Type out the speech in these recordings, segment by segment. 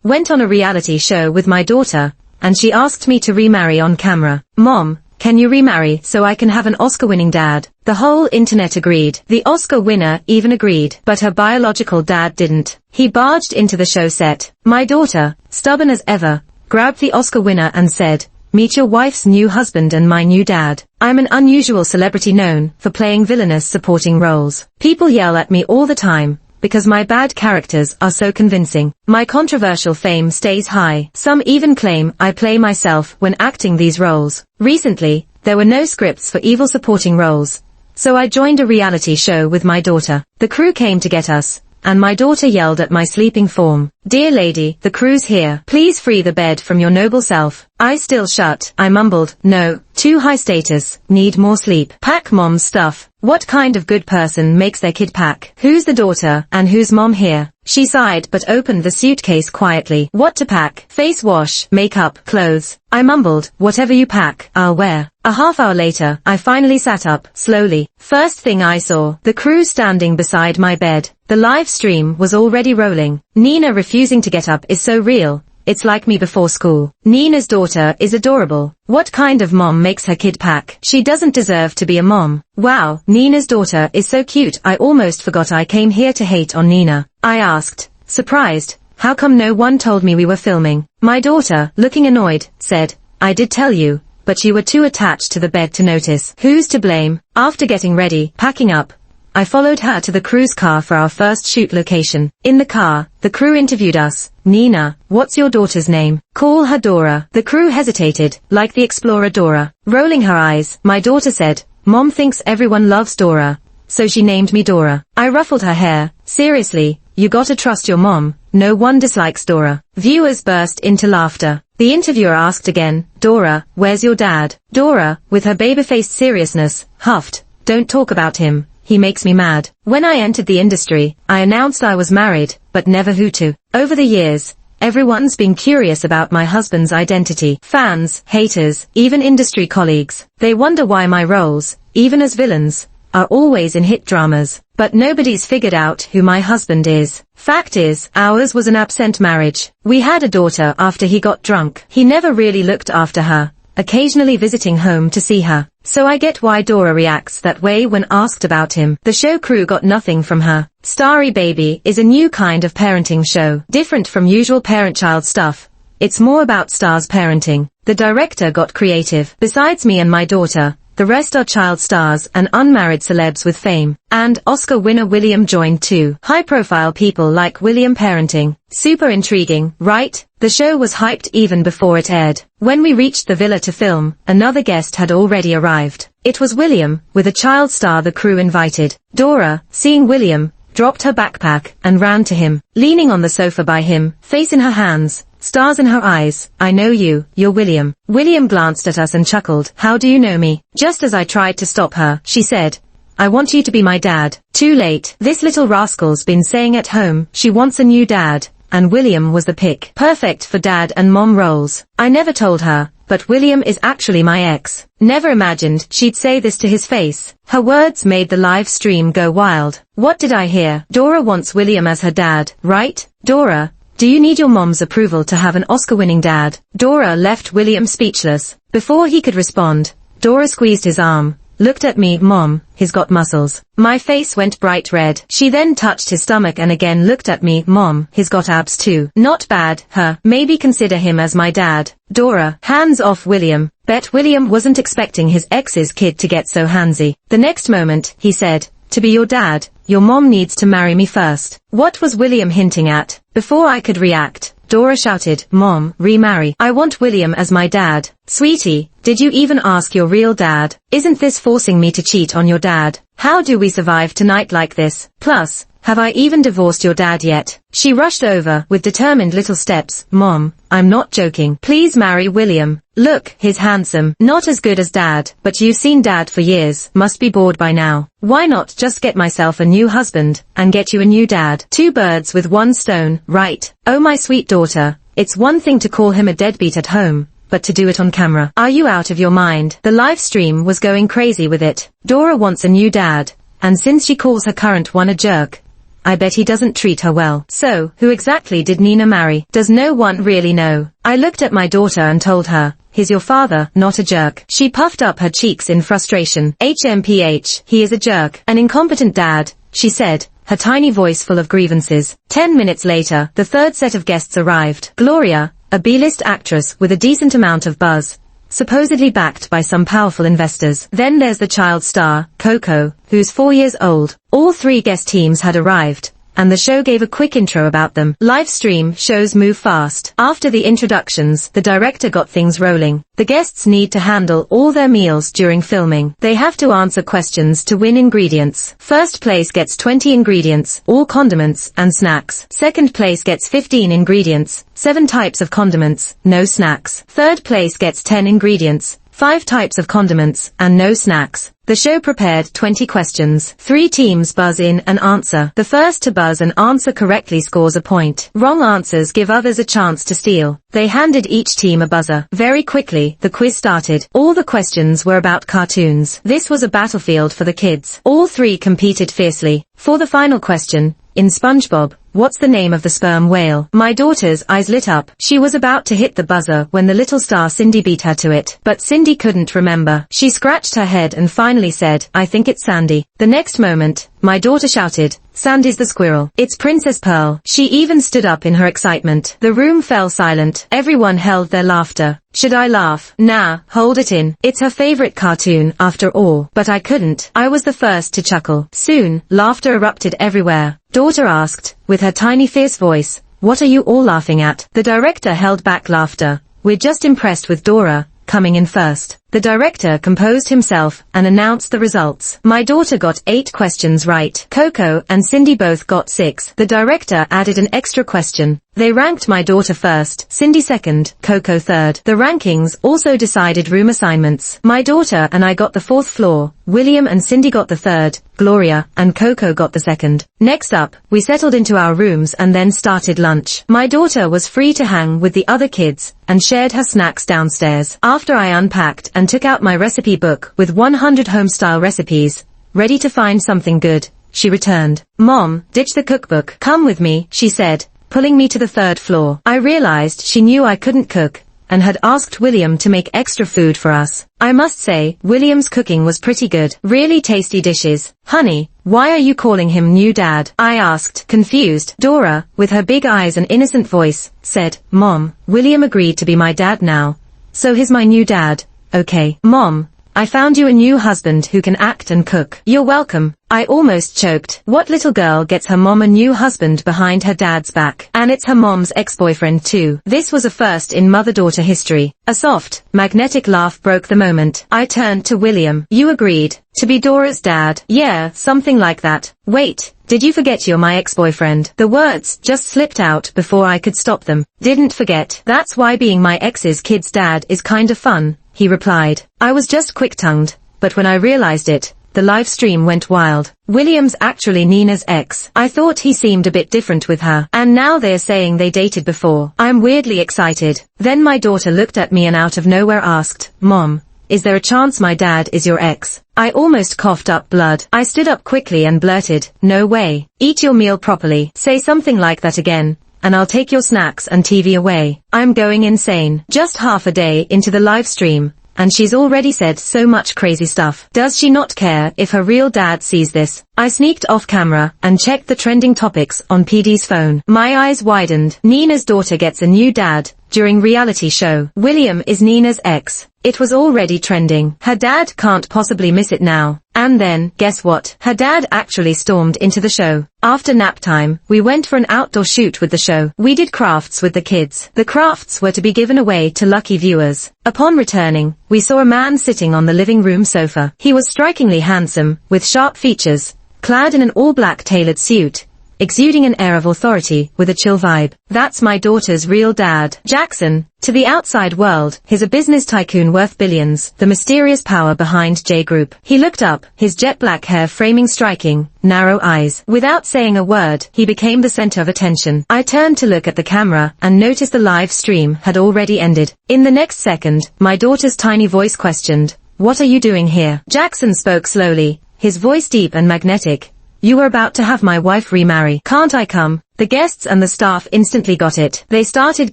Went on a reality show with my daughter, and she asked me to remarry on camera. Mom, can you remarry so I can have an Oscar-winning dad? The whole internet agreed. The Oscar winner even agreed, but her biological dad didn't. He barged into the show set. My daughter, stubborn as ever, grabbed the Oscar winner and said, "Meet your wife's new husband and my new dad." I'm an unusual celebrity known for playing villainous supporting roles. People yell at me all the time, because my bad characters are so convincing. My controversial fame stays high. Some even claim I play myself when acting these roles. Recently, there were no scripts for evil supporting roles, so I joined a reality show with my daughter. The crew came to get us, and my daughter yelled at my sleeping form, "Dear lady, the crew's here. Please free the bed from your noble self." Eyes still shut, I mumbled, "No, too high status, need more sleep." Pack mom's stuff. What kind of good person makes their kid pack? Who's the daughter, and who's mom here? She sighed but opened the suitcase quietly. What to pack? Face wash, makeup, clothes. I mumbled, "Whatever you pack, I'll wear." A half hour later, I finally sat up, slowly. First thing I saw, the crew standing beside my bed. The live stream was already rolling. Nina refusing to get up is so real. It's like me before school. Nina's daughter is adorable. What kind of mom makes her kid pack? She doesn't deserve to be a mom. Wow, Nina's daughter is so cute I almost forgot I came here to hate on Nina. I asked, surprised, how come no one told me we were filming? My daughter, looking annoyed, said, "I did tell you, but you were too attached to the bed to notice." Who's to blame? After getting ready, packing up, I followed her to the crew's car for our first shoot location. In the car, the crew interviewed us. "Nina, what's your daughter's name?" "Call her Dora." The crew hesitated, like the explorer Dora. Rolling her eyes, my daughter said, "Mom thinks everyone loves Dora, so she named me Dora." I ruffled her hair. "Seriously, you gotta trust your mom. No one dislikes Dora." Viewers burst into laughter. The interviewer asked again, "Dora, where's your dad?" Dora, with her baby-faced seriousness, huffed, "Don't talk about him. He makes me mad." When I entered the industry, I announced I was married, but never who to. Over the years, everyone's been curious about my husband's identity. Fans, haters, even industry colleagues. They wonder why my roles, even as villains, are always in hit dramas. But nobody's figured out who my husband is. Fact is, ours was an absent marriage. We had a daughter after he got drunk. He never really looked after her, occasionally visiting home to see her. So I get why Dora reacts that way when asked about him. The show crew got nothing from her. Starry Baby is a new kind of parenting show. Different from usual parent-child stuff. It's more about stars parenting. The director got creative. Besides me and my daughter, the rest are child stars and unmarried celebs with fame. And Oscar winner William joined too. High-profile people like William parenting. Super intriguing, right? The show was hyped even before it aired. When we reached the villa to film, another guest had already arrived. It was William, with a child star the crew invited. Dora, seeing William, dropped her backpack and ran to him. Leaning on the sofa by him, face in her hands, stars in her eyes. "I know you, you're William." William glanced at us and chuckled. "How do you know me?" Just as I tried to stop her, she said, "I want you to be my dad." Too late. This little rascal's been saying at home she wants a new dad, and William was the pick. Perfect for dad and mom roles. I never told her, but William is actually my ex. Never imagined she'd say this to his face. Her words made the live stream go wild. What did I hear? Dora wants William as her dad, right? Dora, do you need your mom's approval to have an Oscar-winning dad? Dora left William speechless. Before he could respond, Dora squeezed his arm. Looked at me, "Mom, he's got muscles." My face went bright red. She then touched his stomach and again looked at me, "Mom, he's got abs too." Not bad, huh? Maybe consider him as my dad. Dora, hands off William. Bet William wasn't expecting his ex's kid to get so handsy. The next moment, he said, "To be your dad, your mom needs to marry me first." What was William hinting at? Before I could react, Dora shouted, "Mom, remarry. I want William as my dad." Sweetie, did you even ask your real dad? Isn't this forcing me to cheat on your dad? How do we survive tonight like this? Plus, have I even divorced your dad yet? She rushed over with determined little steps. "Mom, I'm not joking. Please marry William. Look, he's handsome. Not as good as dad, but you've seen dad for years. Must be bored by now. Why not just get myself a new husband and get you a new dad? Two birds with one stone, right? Oh my sweet daughter, it's one thing to call him a deadbeat at home, but to do it on camera. Are you out of your mind?" The live stream was going crazy with it. Dora wants a new dad, and since she calls her current one a jerk, I bet he doesn't treat her well. So, who exactly did Nina marry? Does no one really know? I looked at my daughter and told her, he's your father, not a jerk. She puffed up her cheeks in frustration. HMPH, he is a jerk. An incompetent dad, she said, her tiny voice full of grievances. 10 minutes later, the third set of guests arrived. Gloria, a B-list actress with a decent amount of buzz, supposedly backed by some powerful investors. Then there's the child star, Coco, who's 4 years old. All 3 guest teams had arrived, and the show gave a quick intro about them. Live stream shows move fast. After the introductions, the director got things rolling. The guests need to handle all their meals during filming. They have to answer questions to win ingredients. First place gets 20 ingredients, all condiments and snacks. Second place gets 15 ingredients, 7 types of condiments, no snacks. Third place gets 10 ingredients, 5 types of condiments, and no snacks. The show prepared 20 questions. 3 teams buzz in and answer. The first to buzz and answer correctly scores a point. Wrong answers give others a chance to steal. They handed each team a buzzer. Very quickly, the quiz started. All the questions were about cartoons. This was a battlefield for the kids. All 3 competed fiercely. For the final question, in SpongeBob, what's the name of the sperm whale? My daughter's eyes lit up. She was about to hit the buzzer when the little star Cindy beat her to it. But Cindy couldn't remember. She scratched her head and finally said, I think it's Sandy. The next moment, my daughter shouted, Sandy's the squirrel. It's Princess Pearl. She even stood up in her excitement. The room fell silent. Everyone held their laughter. Should I laugh? Nah, hold it in. It's her favorite cartoon, after all. But I couldn't. I was the first to chuckle. Soon, laughter erupted everywhere. Daughter asked, with her tiny fierce voice, what are you all laughing at? The director held back laughter. We're just impressed with Dora coming in first. The director composed himself and announced the results. My daughter got 8 questions right. Coco and Cindy both got 6. The director added an extra question. They ranked my daughter first, Cindy second, Coco third. The rankings also decided room assignments. My daughter and I got the 4th floor, William and Cindy got the 3rd, Gloria and Coco got the 2nd. Next up, we settled into our rooms and then started lunch. My daughter was free to hang with the other kids and shared her snacks downstairs. After I unpacked and took out my recipe book with 100 home-style recipes, ready to find something good, she returned. Mom, ditch the cookbook. Come with me, she said, pulling me to the 3rd floor. I realized she knew I couldn't cook, and had asked William to make extra food for us. I must say, William's cooking was pretty good. Really tasty dishes. Honey, why are you calling him new dad? I asked, confused. Dora, with her big eyes and innocent voice, said, Mom, William agreed to be my dad now. So he's my new dad. Okay. Mom, I found you a new husband who can act and cook. You're welcome. I almost choked. What little girl gets her mom a new husband behind her dad's back? And it's her mom's ex-boyfriend too. This was a first in mother-daughter history. A soft, magnetic laugh broke the moment. I turned to William. You agreed to be Dora's dad? Yeah, something like that. Wait, did you forget you're my ex-boyfriend? The words just slipped out before I could stop them. Didn't forget. That's why being my ex's kid's dad is kind of fun, he replied. I was just quick-tongued, but when I realized it, the live stream went wild. William's actually Nina's ex. I thought he seemed a bit different with her. And now they're saying they dated before. I'm weirdly excited. Then my daughter looked at me and out of nowhere asked, Mom, is there a chance my dad is your ex? I almost coughed up blood. I stood up quickly and blurted, no way. Eat your meal properly. Say something like that again, and I'll take your snacks and TV away. I'm going insane. Just half a day into the live stream, and she's already said so much crazy stuff. Does she not care if her real dad sees this? I sneaked off camera and checked the trending topics on PD's phone. My eyes widened. Nina's daughter gets a new dad during reality show. William is Nina's ex. It was already trending. Her dad can't possibly miss it now. And then, guess what? Her dad actually stormed into the show. After nap time, we went for an outdoor shoot with the show. We did crafts with the kids. The crafts were to be given away to lucky viewers. Upon returning, we saw a man sitting on the living room sofa. He was strikingly handsome, with sharp features, clad in an all-black tailored suit, exuding an air of authority with a chill vibe. That's my daughter's real dad. Jackson. To the outside world, he's a business tycoon worth billions, the mysterious power behind J Group. He looked up, his jet black hair framing striking, narrow eyes. Without saying a word, he became the center of attention. I turned to look at the camera and noticed the live stream had already ended. In the next second, my daughter's tiny voice questioned, "What are you doing here?" Jackson spoke slowly, his voice deep and magnetic. You were about to have my wife remarry. Can't I come? The guests and the staff instantly got it. They started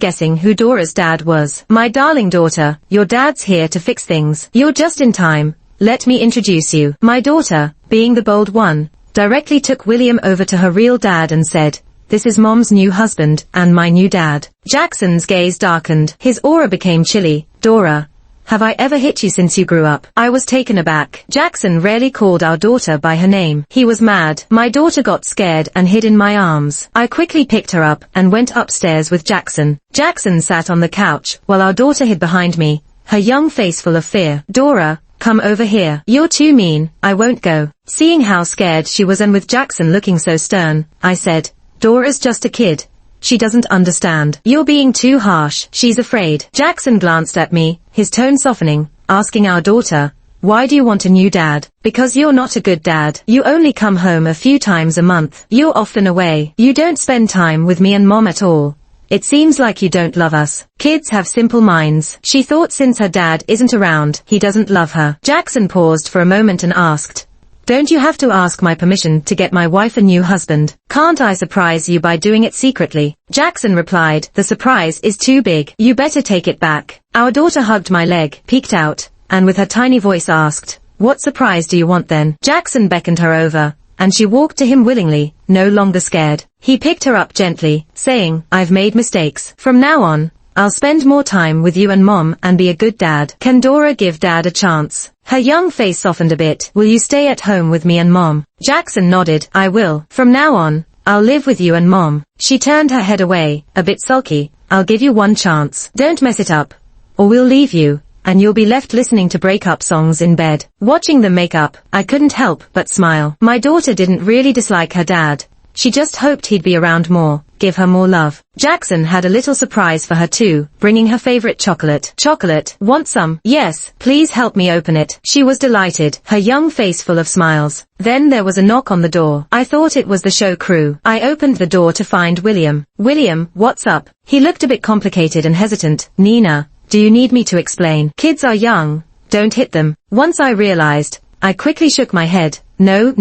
guessing who Dora's dad was. My darling daughter, your dad's here to fix things. You're just in time. Let me introduce you. My daughter, being the bold one, directly took William over to her real dad and said, "This is Mom's new husband, and my new dad." Jackson's gaze darkened. His aura became chilly. "Dora, have I ever hit you since you grew up?" I was taken aback. Jackson rarely called our daughter by her name. He was mad. My daughter got scared and hid in my arms. I quickly picked her up and went upstairs with Jackson. Jackson sat on the couch while our daughter hid behind me, her young face full of fear. "Dora, come over here. You're too mean. I won't go." Seeing how scared she was and with Jackson looking so stern, I said, "Dora's just a kid. She doesn't understand. You're being too harsh. She's afraid." Jackson glanced at me, his tone softening, asking our daughter, "Why do you want a new dad?" "Because you're not a good dad. You only come home a few times a month. You're often away. You don't spend time with me and Mom at all. It seems like you don't love us." Kids have simple minds. She thought since her dad isn't around, he doesn't love her. Jackson paused for a moment and asked, "Don't you have to ask my permission to get my wife a new husband? Can't I surprise you by doing it secretly?" Jackson replied, "The surprise is too big. You better take it back." Our daughter hugged my leg, peeked out, and with her tiny voice asked, "What surprise do you want then?" Jackson beckoned her over, and she walked to him willingly, no longer scared. He picked her up gently, saying, "I've made mistakes. From now on, I'll spend more time with you and Mom and be a good dad. Can Dora give Dad a chance?" Her young face softened a bit. "Will you stay at home with me and Mom?" Jackson nodded. "I will. From now on, I'll live with you and Mom." She turned her head away, a bit sulky. "I'll give you one chance. Don't mess it up, or we'll leave you, and you'll be left listening to breakup songs in bed." Watching them make up, I couldn't help but smile. My daughter didn't really dislike her dad. She just hoped he'd be around more, give her more love. Jackson had a little surprise for her too, bringing her favorite chocolate. "Chocolate? Want some?" "Yes, please help me open it." She was delighted, her young face full of smiles. Then there was a knock on the door. I thought it was the show crew. I opened the door to find William. "William, what's up?" He looked a bit complicated and hesitant. "Nina, do you need me to explain?" "Kids are young. Don't hit them." Once I realized, I quickly shook my head. No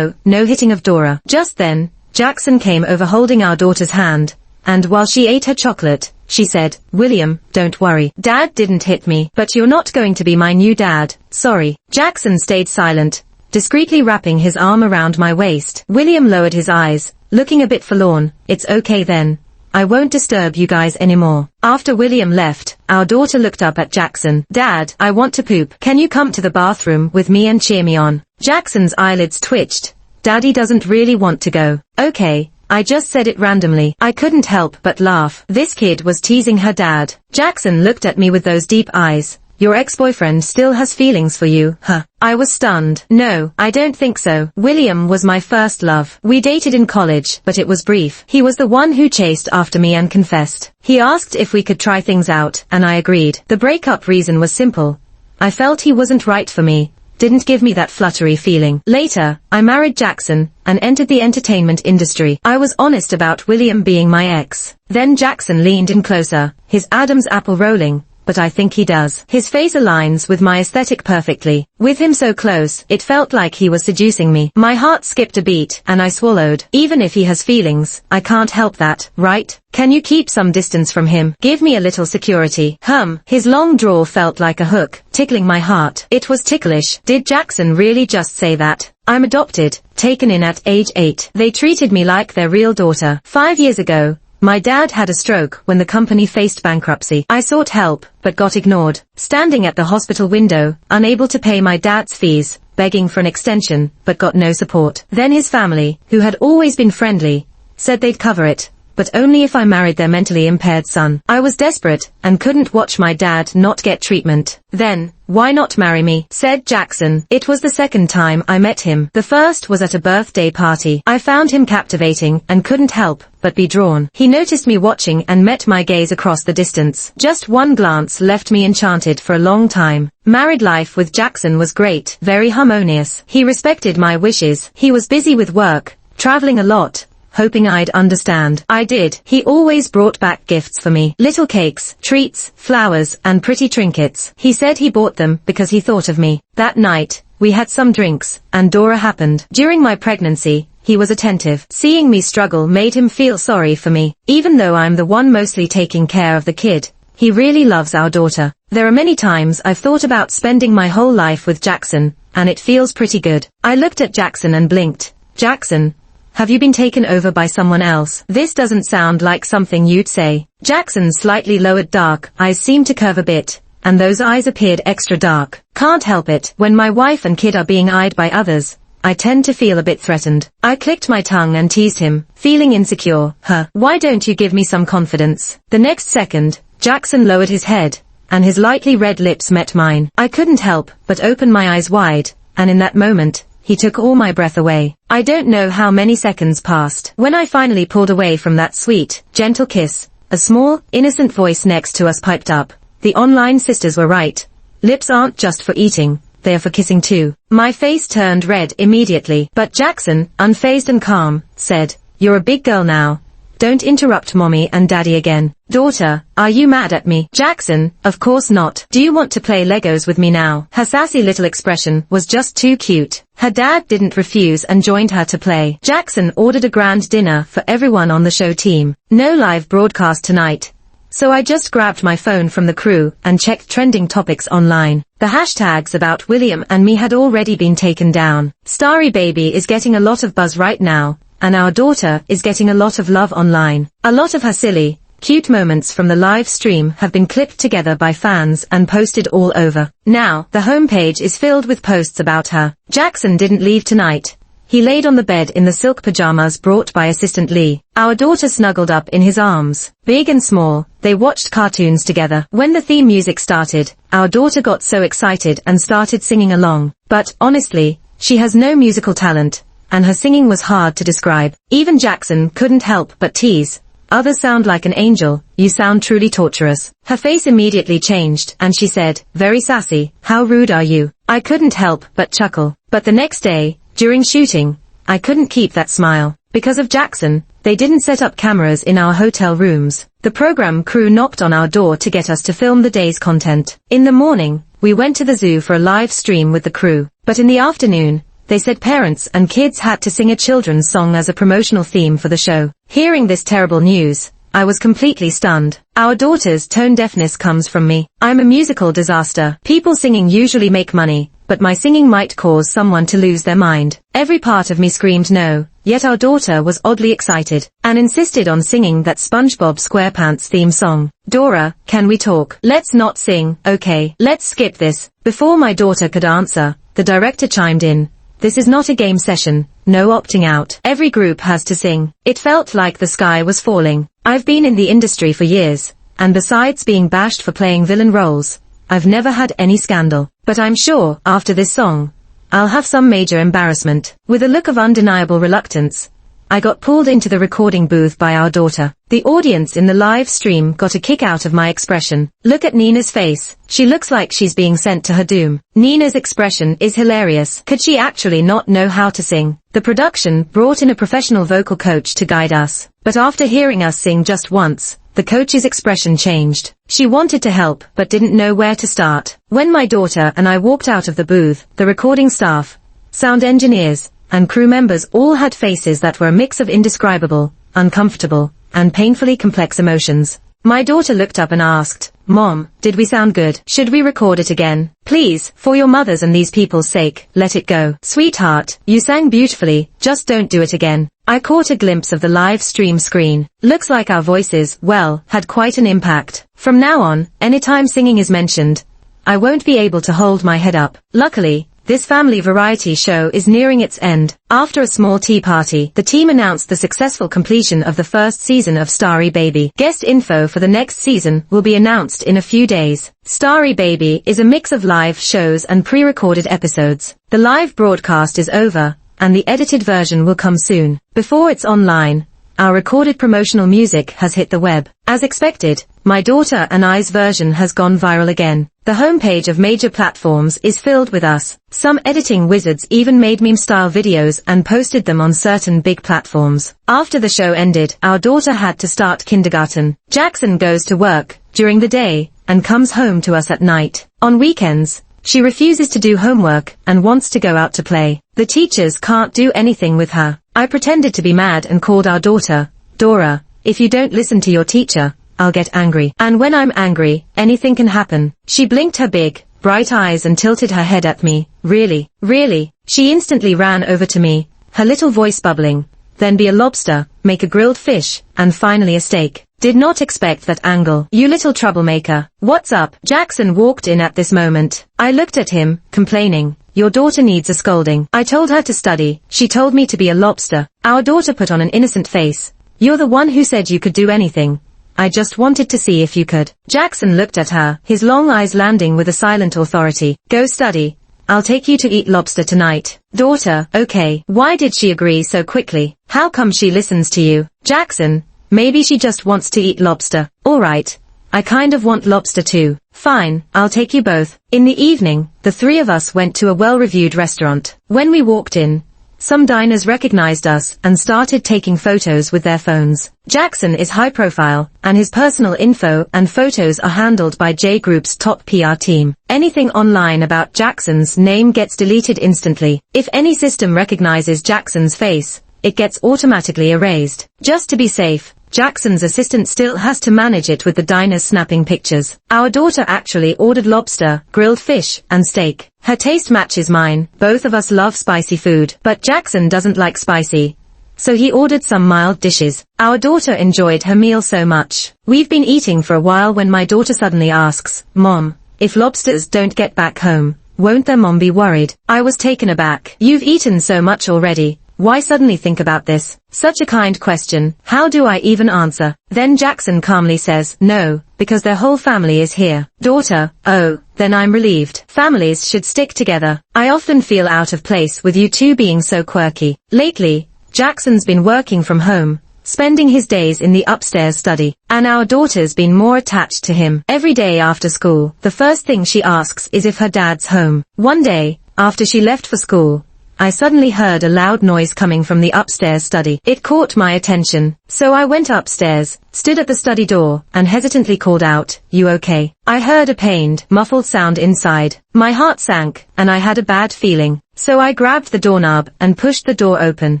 hitting of Dora." Just then, Jackson came over holding our daughter's hand, and while she ate her chocolate, she said, "William, don't worry. Dad didn't hit me, but you're not going to be my new dad. Sorry." Jackson stayed silent, discreetly wrapping his arm around my waist. William lowered his eyes, looking a bit forlorn. "It's okay then. I won't disturb you guys anymore." After William left, our daughter looked up at Jackson. "Dad, I want to poop. Can you come to the bathroom with me and cheer me on?" Jackson's eyelids twitched. "Daddy doesn't really want to go." "Okay, I just said it randomly." I couldn't help but laugh. This kid was teasing her dad. Jackson looked at me with those deep eyes. "Your ex-boyfriend still has feelings for you, huh?" I was stunned. "No, I don't think so. William was my first love. We dated in college, but it was brief. He was the one who chased after me and confessed. He asked if we could try things out, and I agreed. The breakup reason was simple. I felt he wasn't right for me. Didn't give me that fluttery feeling. Later, I married Jackson and entered the entertainment industry. I was honest about William being my ex. Then Jackson leaned in closer, his Adam's apple rolling. But I think he does. His face aligns with my aesthetic perfectly. With him so close, it felt like he was seducing me. My heart skipped a beat, and I swallowed. Even if he has feelings, I can't help that, right? Can you keep some distance from him? Give me a little security. His long drawl felt like a hook, tickling my heart. It was ticklish. Did Jackson really just say that? I'm adopted, taken in at age 8. They treated me like their real daughter. 5 years ago, my dad had a stroke when the company faced bankruptcy. I sought help, but got ignored. Standing at the hospital window, unable to pay my dad's fees, begging for an extension, but got no support. Then his family, who had always been friendly, said they'd cover it, but only if I married their mentally impaired son. I was desperate, and couldn't watch my dad not get treatment. Then, "Why not marry me?" said Jackson. It was the second time I met him. The first was at a birthday party. I found him captivating, and couldn't help but be drawn. He noticed me watching and met my gaze across the distance. Just one glance left me enchanted for a long time. Married life with Jackson was great, very harmonious. He respected my wishes. He was busy with work, traveling a lot, hoping I'd understand. I did. He always brought back gifts for me. Little cakes, treats, flowers, and pretty trinkets. He said he bought them because he thought of me. That night, we had some drinks, and Dora happened. During my pregnancy, he was attentive. Seeing me struggle made him feel sorry for me. Even though I'm the one mostly taking care of the kid, he really loves our daughter. There are many times I've thought about spending my whole life with Jackson, and it feels pretty good. I looked at Jackson and blinked. Jackson, have you been taken over by someone else? This doesn't sound like something you'd say. Jackson's slightly lowered dark eyes seemed to curve a bit, and those eyes appeared extra dark. Can't help it. When my wife and kid are being eyed by others, I tend to feel a bit threatened. I clicked my tongue and teased him, feeling insecure. Why don't you give me some confidence? The next second, Jackson lowered his head, and his lightly red lips met mine. I couldn't help but open my eyes wide, and in that moment, he took all my breath away. I don't know how many seconds passed. When I finally pulled away from that sweet, gentle kiss, a small, innocent voice next to us piped up. The online sisters were right. Lips aren't just for eating, they're for kissing too. My face turned red immediately, but Jackson, unfazed and calm, said, "You're a big girl now. Don't interrupt mommy and daddy again." "Daughter, are you mad at me?" "Jackson, of course not. Do you want to play Legos with me now?" Her sassy little expression was just too cute. Her dad didn't refuse and joined her to play. Jackson ordered a grand dinner for everyone on the show team. No live broadcast tonight. So I just grabbed my phone from the crew and checked trending topics online. The hashtags about William and me had already been taken down. Starry Baby is getting a lot of buzz right now, and our daughter is getting a lot of love online. A lot of her silly, cute moments from the live stream have been clipped together by fans and posted all over. Now, the homepage is filled with posts about her. Jackson didn't leave tonight. He laid on the bed in the silk pajamas brought by assistant Lee. Our daughter snuggled up in his arms. Big and small, they watched cartoons together. When the theme music started, our daughter got so excited and started singing along. But, honestly, she has no musical talent, and her singing was hard to describe. Even Jackson couldn't help but tease. "Others sound like an angel, you sound truly torturous." Her face immediately changed, and she said, very sassy, "How rude are you?" I couldn't help but chuckle. But the next day, during shooting, I couldn't keep that smile. Because of Jackson, they didn't set up cameras in our hotel rooms. The program crew knocked on our door to get us to film the day's content. In the morning, we went to the zoo for a live stream with the crew. But in the afternoon, they said parents and kids had to sing a children's song as a promotional theme for the show. Hearing this terrible news, I was completely stunned. Our daughter's tone deafness comes from me. I'm a musical disaster. People singing usually make money, but my singing might cause someone to lose their mind. Every part of me screamed no, yet our daughter was oddly excited, and insisted on singing that SpongeBob SquarePants theme song. "Dora, can we talk?" "Let's not sing, okay? Let's skip this." Before my daughter could answer, the director chimed in. "This is not a game session, no opting out. Every group has to sing." It felt like the sky was falling. I've been in the industry for years, and besides being bashed for playing villain roles, I've never had any scandal. But I'm sure, after this song, I'll have some major embarrassment. With a look of undeniable reluctance, I got pulled into the recording booth by our daughter. The audience in the live stream got a kick out of my expression. Look at Nina's face. She looks like she's being sent to her doom. Nina's expression is hilarious. Could she actually not know how to sing? The production brought in a professional vocal coach to guide us. But after hearing us sing just once, the coach's expression changed. She wanted to help, but didn't know where to start. When my daughter and I walked out of the booth, the recording staff, sound engineers, and crew members all had faces that were a mix of indescribable, uncomfortable, and painfully complex emotions. My daughter looked up and asked, "Mom, did we sound good? Should we record it again? Please, for your mother's and these people's sake, let it go." "Sweetheart, you sang beautifully, just don't do it again." I caught a glimpse of the live stream screen. Looks like our voices, well, had quite an impact. From now on, anytime singing is mentioned, I won't be able to hold my head up. Luckily, this family variety show is nearing its end. After a small tea party, the team announced the successful completion of the first season of Starry Baby. Guest info for the next season will be announced in a few days. Starry Baby is a mix of live shows and pre-recorded episodes. The live broadcast is over, and the edited version will come soon. Before it's online, our recorded promotional music has hit the web. As expected, my daughter and I's version has gone viral again. The homepage of major platforms is filled with us. Some editing wizards even made meme-style videos and posted them on certain big platforms. After the show ended, our daughter had to start kindergarten. Jackson goes to work during the day and comes home to us at night. On weekends, she refuses to do homework and wants to go out to play. The teachers can't do anything with her. I pretended to be mad and called our daughter, Dora, if you don't listen to your teacher, I'll get angry. And when I'm angry, anything can happen. She blinked her big, bright eyes and tilted her head at me. Really? Really? She instantly ran over to me, her little voice bubbling. Then be a lobster, make a grilled fish, and finally a steak. Did not expect that angle. You little troublemaker. What's up? Jackson walked in at this moment. I looked at him, complaining. Your daughter needs a scolding. I told her to study. She told me to be a lobster. Our daughter put on an innocent face. You're the one who said you could do anything. I just wanted to see if you could. Jackson looked at her, his long eyes landing with a silent authority. Go study. I'll take you to eat lobster tonight. Daughter, okay. Why did she agree so quickly? How come she listens to you? Jackson, maybe she just wants to eat lobster. Alright. I kind of want lobster too. Fine, I'll take you both. In the evening, the three of us went to a well-reviewed restaurant. When we walked in, some diners recognized us and started taking photos with their phones. Jackson is high profile, and his personal info and photos are handled by J Group's top PR team. Anything online about Jackson's name gets deleted instantly. If any system recognizes Jackson's face, it gets automatically erased. Just to be safe, Jackson's assistant still has to manage it with the diners snapping pictures. Our daughter actually ordered lobster, grilled fish, and steak. Her taste matches mine. Both of us love spicy food, but Jackson doesn't like spicy, so he ordered some mild dishes. Our daughter enjoyed her meal so much. We've been eating for a while when my daughter suddenly asks, Mom, if lobsters don't get back home, won't their mom be worried? I was taken aback. You've eaten so much already. Why suddenly think about this? Such a kind question. How do I even answer? Then Jackson calmly says, no, because their whole family is here. Daughter, oh, then I'm relieved. Families should stick together. I often feel out of place with you two being so quirky. Lately, Jackson's been working from home, spending his days in the upstairs study, and our daughter's been more attached to him. Every day after school, the first thing she asks is if her dad's home. One day, after she left for school, I suddenly heard a loud noise coming from the upstairs study. It caught my attention, so I went upstairs, stood at the study door, and hesitantly called out, you okay? I heard a pained, muffled sound inside. My heart sank, and I had a bad feeling. So I grabbed the doorknob and pushed the door open.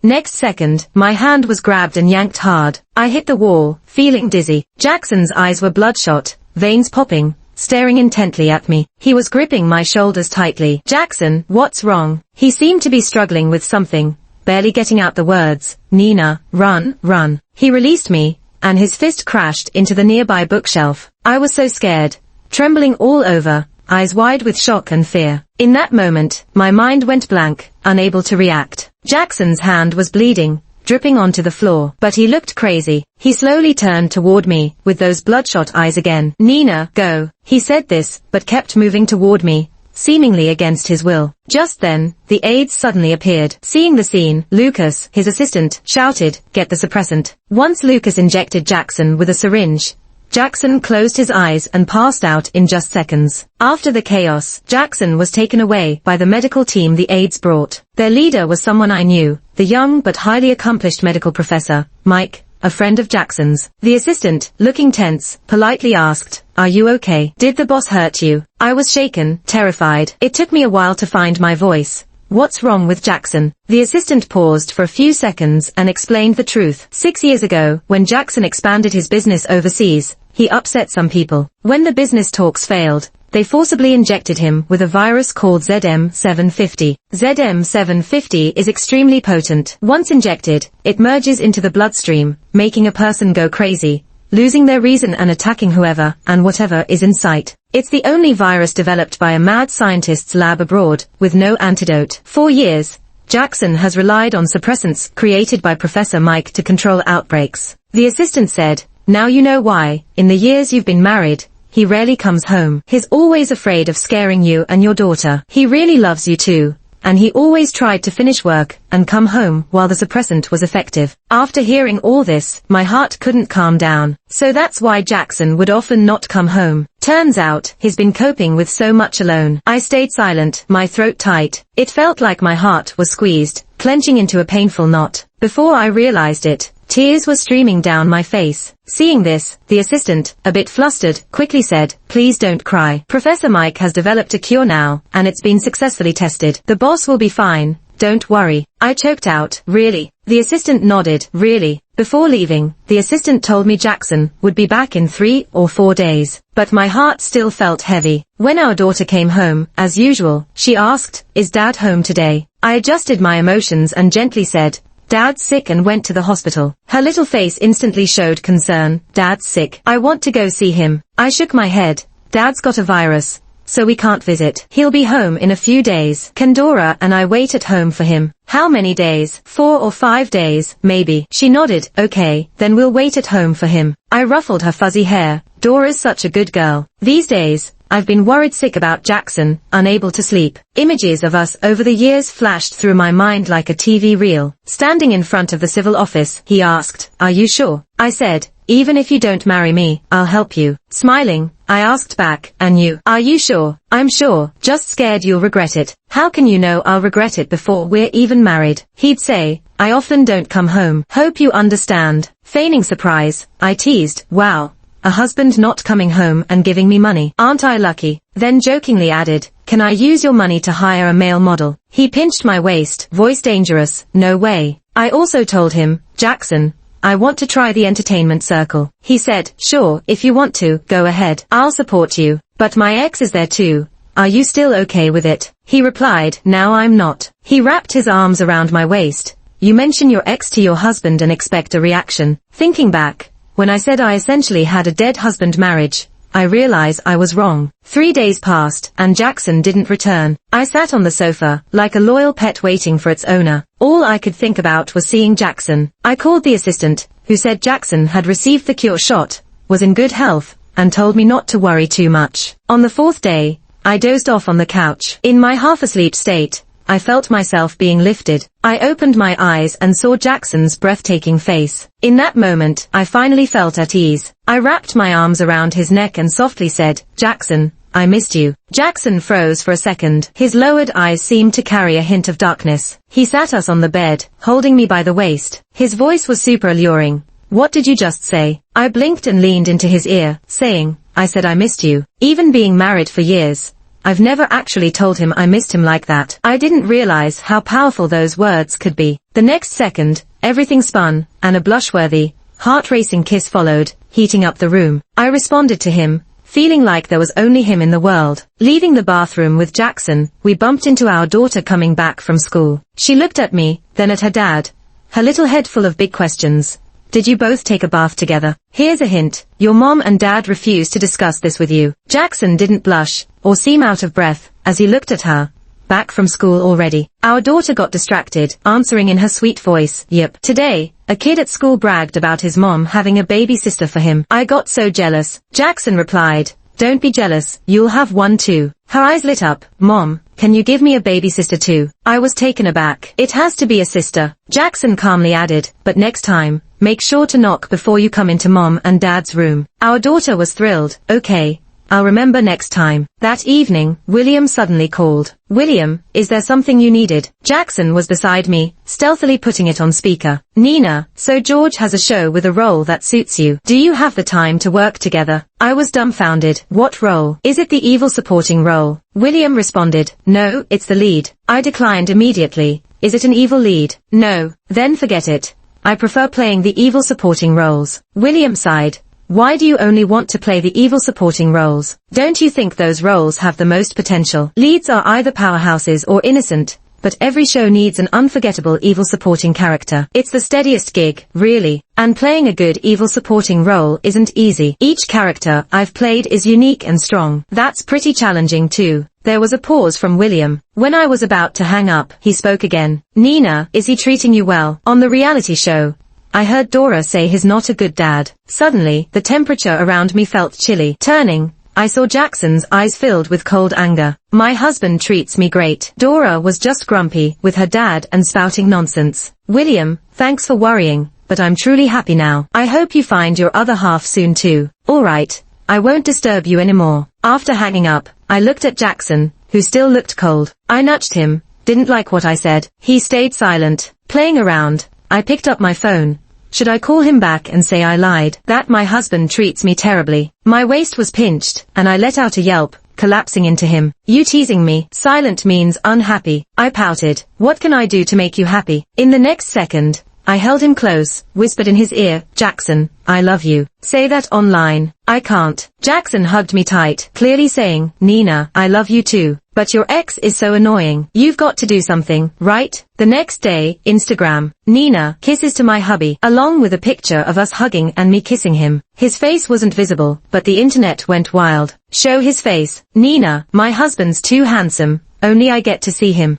Next second, my hand was grabbed and yanked hard. I hit the wall, feeling dizzy. Jackson's eyes were bloodshot, veins popping, staring intently at me. He was gripping my shoulders tightly. Jackson, what's wrong? He seemed to be struggling with something, barely getting out the words. Nina, run, run. He released me, and his fist crashed into the nearby bookshelf. I was so scared, trembling all over, eyes wide with shock and fear. In that moment, my mind went blank, unable to react. Jackson's hand was bleeding, dripping onto the floor, but he looked crazy. He slowly turned toward me, with those bloodshot eyes again. Nina, go. He said this, but kept moving toward me, seemingly against his will. Just then, the aides suddenly appeared. Seeing the scene, Lucas, his assistant, shouted, get the suppressant. Once Lucas injected Jackson with a syringe, Jackson closed his eyes and passed out in just seconds. After the chaos, Jackson was taken away by the medical team the aides brought. Their leader was someone I knew, the young but highly accomplished medical professor, Mike, a friend of Jackson's. The assistant, looking tense, politely asked, are you okay? Did the boss hurt you? I was shaken, terrified. It took me a while to find my voice. What's wrong with Jackson? The assistant paused for a few seconds and explained the truth. 6 years ago, when Jackson expanded his business overseas, he upset some people. When the business talks failed, they forcibly injected him with a virus called ZM750. ZM750 is extremely potent. Once injected, it merges into the bloodstream, making a person go crazy, losing their reason and attacking whoever and whatever is in sight. It's the only virus developed by a mad scientist's lab abroad, with no antidote. For years, Jackson has relied on suppressants created by Professor Mike to control outbreaks. The assistant said, now you know why, in the years you've been married, he rarely comes home. He's always afraid of scaring you and your daughter. He really loves you too, and he always tried to finish work and come home while the suppressant was effective. After hearing all this, my heart couldn't calm down. So that's why Jackson would often not come home. Turns out, he's been coping with so much alone. I stayed silent, my throat tight. It felt like my heart was squeezed, clenching into a painful knot. Before I realized it, tears were streaming down my face. Seeing this, the assistant, a bit flustered, quickly said, please don't cry. Professor Mike has developed a cure now, and it's been successfully tested. The boss will be fine, don't worry. I choked out, really? The assistant nodded, really. Before leaving, the assistant told me Jackson would be back in 3 or 4 days. But my heart still felt heavy. When our daughter came home, as usual, she asked, is Dad home today? I adjusted my emotions and gently said, Dad's sick, and went to the hospital. Her little face instantly showed concern. Dad's sick. I want to go see him. I shook my head. Dad's got a virus, so we can't visit. He'll be home in a few days. Can Dora and I wait at home for him? How many days? 4 or 5 days, maybe. She nodded. Okay, then we'll wait at home for him. I ruffled her fuzzy hair. Dora's such a good girl. These days, I've been worried sick about Jackson, unable to sleep. Images of us over the years flashed through my mind like a TV reel. Standing in front of the civil office, he asked, are you sure? I said, even if you don't marry me, I'll help you. Smiling, I asked back, and you? Are you sure? I'm sure, just scared you'll regret it. How can you know I'll regret it before we're even married? He'd say, I often don't come home. Hope you understand. Feigning surprise, I teased, wow. A husband not coming home and giving me money. Aren't I lucky? Then jokingly added, can I use your money to hire a male model? He pinched my waist, voice dangerous, no way. I also told him, Jackson, I want to try the entertainment circle. He said, sure, if you want to, go ahead. I'll support you. But my ex is there too. Are you still okay with it? He replied, now I'm not. He wrapped his arms around my waist. You mention your ex to your husband and expect a reaction. Thinking back, when I said I essentially had a dead husband marriage, I realize I was wrong. 3 days passed, and Jackson didn't return. I sat on the sofa, like a loyal pet waiting for its owner. All I could think about was seeing Jackson. I called the assistant, who said Jackson had received the cure shot, was in good health, and told me not to worry too much. On the 4th day, I dozed off on the couch. In my half-asleep state, I felt myself being lifted. I opened my eyes and saw Jackson's breathtaking face. In that moment, I finally felt at ease. I wrapped my arms around his neck and softly said, Jackson, I missed you. Jackson froze for a second. His lowered eyes seemed to carry a hint of darkness. He sat us on the bed, holding me by the waist. His voice was super alluring. What did you just say? I blinked and leaned into his ear, saying, I said I missed you. Even being married for years, I've never actually told him I missed him like that. I didn't realize how powerful those words could be. The next second, everything spun, and a blush-worthy, heart-racing kiss followed, heating up the room. I responded to him, feeling like there was only him in the world. Leaving the bathroom with Jackson, we bumped into our daughter coming back from school. She looked at me, then at her dad, her little head full of big questions. Did you both take a bath together? Here's a hint. Your mom and dad refused to discuss this with you. Jackson didn't blush, or seem out of breath, as he looked at her. Back from school already. Our daughter got distracted, answering in her sweet voice, yep. Today, a kid at school bragged about his mom having a baby sister for him. I got so jealous. Jackson replied, don't be jealous, you'll have one too. Her eyes lit up. Mom, can you give me a baby sister too? I was taken aback. It has to be a sister. Jackson calmly added, but next time, make sure to knock before you come into mom and dad's room. Our daughter was thrilled. Okay, I'll remember next time. That evening, William suddenly called. William, is there something you needed? Jackson was beside me, stealthily putting it on speaker. Nina, so George has a show with a role that suits you. Do you have the time to work together? I was dumbfounded. What role? Is it the evil supporting role? William responded, no, it's the lead. I declined immediately. Is it an evil lead? No. Then forget it. I prefer playing the evil supporting roles. William sighed. Why do you only want to play the evil supporting roles? Don't you think those roles have the most potential? Leads are either powerhouses or innocent, but every show needs an unforgettable evil supporting character. It's the steadiest gig, really. And playing a good evil supporting role isn't easy. Each character I've played is unique and strong. That's pretty challenging too. There was a pause from William. When I was about to hang up, he spoke again. Nina, is he treating you well? On the reality show, I heard Dora say he's not a good dad. Suddenly, the temperature around me felt chilly. Turning, I saw Jackson's eyes filled with cold anger. My husband treats me great. Dora was just grumpy with her dad and spouting nonsense. William, thanks for worrying, but I'm truly happy now. I hope you find your other half soon too. Alright, I won't disturb you anymore. After hanging up, I looked at Jackson, who still looked cold. I nudged him, didn't like what I said. He stayed silent, playing around. I picked up my phone. Should I call him back and say I lied? That my husband treats me terribly. My waist was pinched, and I let out a yelp, collapsing into him. You teasing me? Silent means unhappy. I pouted. What can I do to make you happy? In the next second, I held him close, whispered in his ear, Jackson, I love you. Say that online. I can't. Jackson hugged me tight, clearly saying, Nina, I love you too. But your ex is so annoying. You've got to do something, right? The next day, Instagram. Nina, kisses to my hubby, along with a picture of us hugging and me kissing him. His face wasn't visible, but the internet went wild. Show his face. Nina, my husband's too handsome. Only I get to see him.